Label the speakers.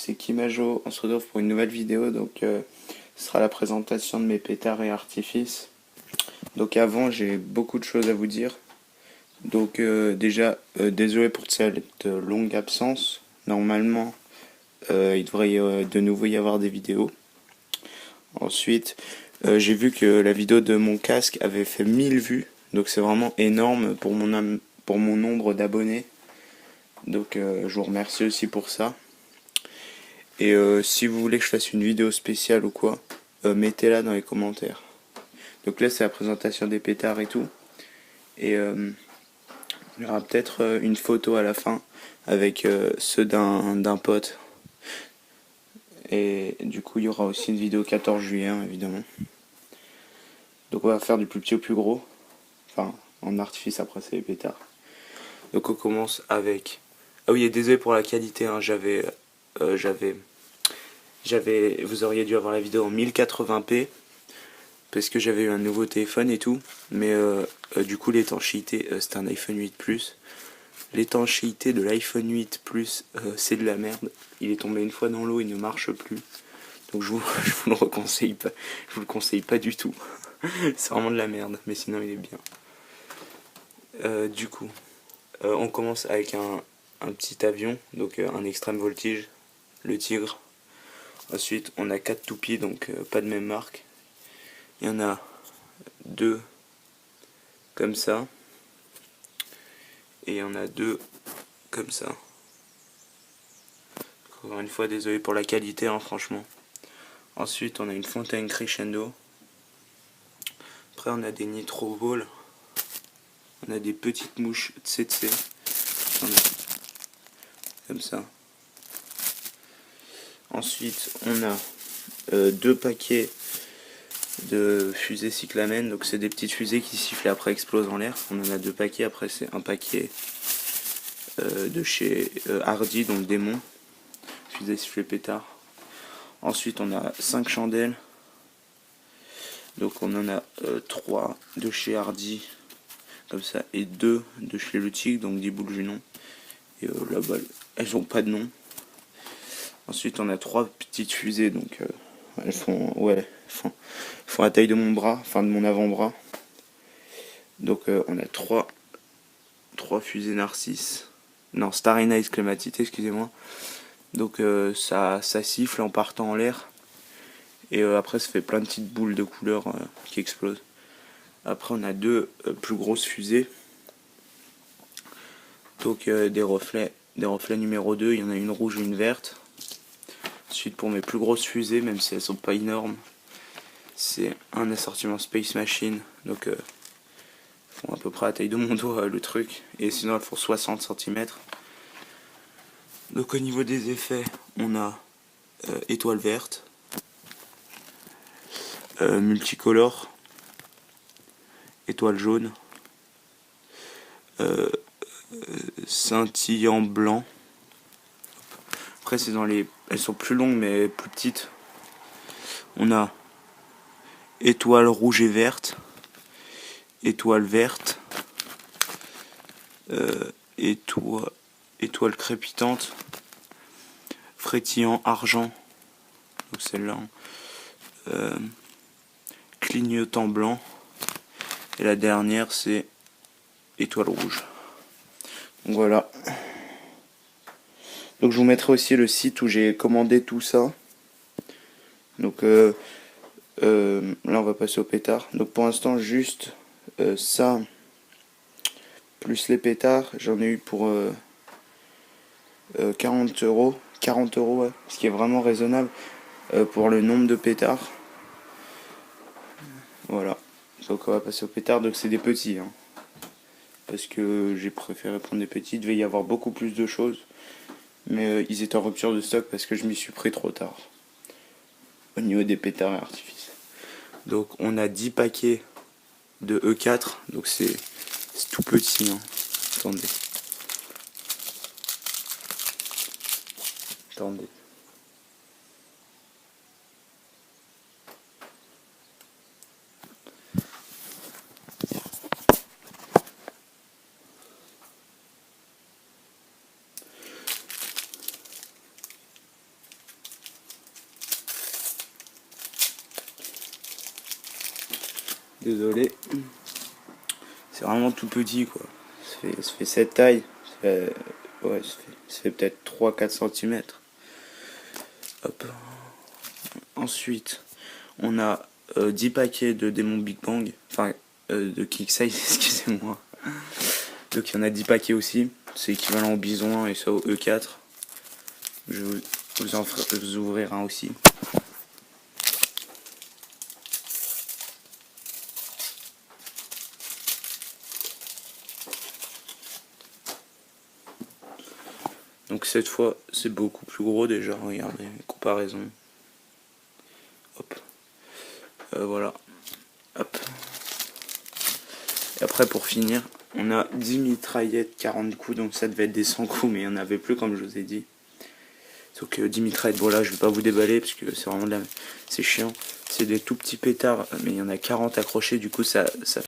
Speaker 1: c'est Kimajo, on se retrouve pour une nouvelle vidéo, donc ce sera la présentation de mes pétards et artifices. Donc avant, j'ai beaucoup de choses à vous dire. Donc déjà, désolé pour cette longue absence. Normalement, il devrait de nouveau y avoir des vidéos. Ensuite, j'ai vu que la vidéo de mon casque avait fait 1000 vues, donc c'est vraiment énorme pour mon nombre d'abonnés. Donc je vous remercie aussi pour ça. Et si vous voulez que je fasse une vidéo spéciale ou quoi, mettez-la dans les commentaires. Donc là c'est la présentation des pétards et tout. Et il y aura peut-être une photo à la fin avec ceux d'un pote. Et du coup il y aura aussi une vidéo 14 juillet hein, évidemment. Donc on va faire du plus petit au plus gros. Enfin en artifice après c'est les pétards. Donc on commence avec... Ah oui et désolé pour la qualité, hein, vous auriez dû avoir la vidéo en 1080p parce que j'avais eu un nouveau téléphone et tout, mais du coup l'étanchéité, c'était un iPhone 8 Plus. L'étanchéité de l'iPhone 8 Plus, c'est de la merde. Il est tombé une fois dans l'eau, il ne marche plus. Donc je vous le reconseille pas, je vous le conseille pas du tout. C'est vraiment de la merde, mais sinon il est bien. Du coup, on commence avec un petit avion, donc un extrême voltige, le Tigre. Ensuite, on a 4 toupies, donc pas de même marque. Il y en a 2 comme ça. Et il y en a 2 comme ça. Encore une fois, désolé pour la qualité, hein, franchement. Ensuite, on a une fontaine crescendo. Après, on a des nitro balls. On a des petites mouches tsetse. Comme ça. Ensuite, on a 2 paquets de fusées cyclamen, donc c'est des petites fusées qui sifflent et après explosent en l'air. On en a 2 paquets, après c'est un paquet de chez Hardy, donc démon, fusée sifflée pétard. Ensuite on a 5 chandelles, donc on en a 3 de chez Hardy, comme ça, et 2 de chez Le Tigre, donc 10 boules Junon. Et là-bas, elles ont pas de nom. Ensuite on a 3 petites fusées, donc elles font la taille de mon bras, enfin de mon avant-bras. Donc on a 3 fusées Narcisse. Non, Starry Night Clématite, excusez-moi. Donc ça siffle en partant en l'air. Et après ça fait plein de petites boules de couleur qui explosent. Après on a 2 plus grosses fusées. Donc des reflets numéro 2, il y en a une rouge et une verte. Ensuite pour mes plus grosses fusées, même si elles sont pas énormes, c'est un assortiment Space Machine. Donc font à peu près la taille de mon doigt le truc. Et sinon elles font 60 cm. Donc au niveau des effets, on a étoile verte, multicolore, étoile jaune, scintillant blanc. Après c'est elles sont plus longues mais plus petites. On a étoile rouge et verte, étoile verte, étoile crépitante, frétillant argent, donc celle-là, clignotant blanc, et la dernière c'est étoile rouge. Donc voilà. Donc je vous mettrai aussi le site où j'ai commandé tout ça. Donc là on va passer au pétard. Donc pour l'instant juste ça plus les pétards, j'en ai eu pour 40 euros. 40 euros, ouais, ce qui est vraiment raisonnable pour le nombre de pétards. Voilà. Donc on va passer au pétard. Donc c'est des petits. Hein, parce que j'ai préféré prendre des petits. Il devait y avoir beaucoup plus de choses. Mais ils étaient en rupture de stock parce que je m'y suis pris trop tard. Au niveau des pétards et artifices. Donc on a 10 paquets de E4. Donc c'est tout petit. Hein. Attendez. Désolé. C'est vraiment tout petit quoi. Ça fait cette taille. Ouais, ça fait peut-être 3-4 cm. Hop. Ensuite, on a 10 paquets de démons Big Bang. Enfin, de Kick Size, excusez-moi. Donc il y en a 10 paquets aussi. C'est équivalent au Bison 1 et ça au E4. Je vais vous ouvrir un aussi. Donc cette fois, c'est beaucoup plus gros déjà, regardez, comparaison. Hop. Voilà. Hop. Et après, pour finir, on a 10 mitraillettes 40 coups, donc ça devait être des 100 coups, mais il n'y en avait plus, comme je vous ai dit. Donc 10 mitraillettes, voilà, je vais pas vous déballer, parce que c'est vraiment c'est chiant. C'est des tout petits pétards, mais il y en a 40 accrochés, du coup ça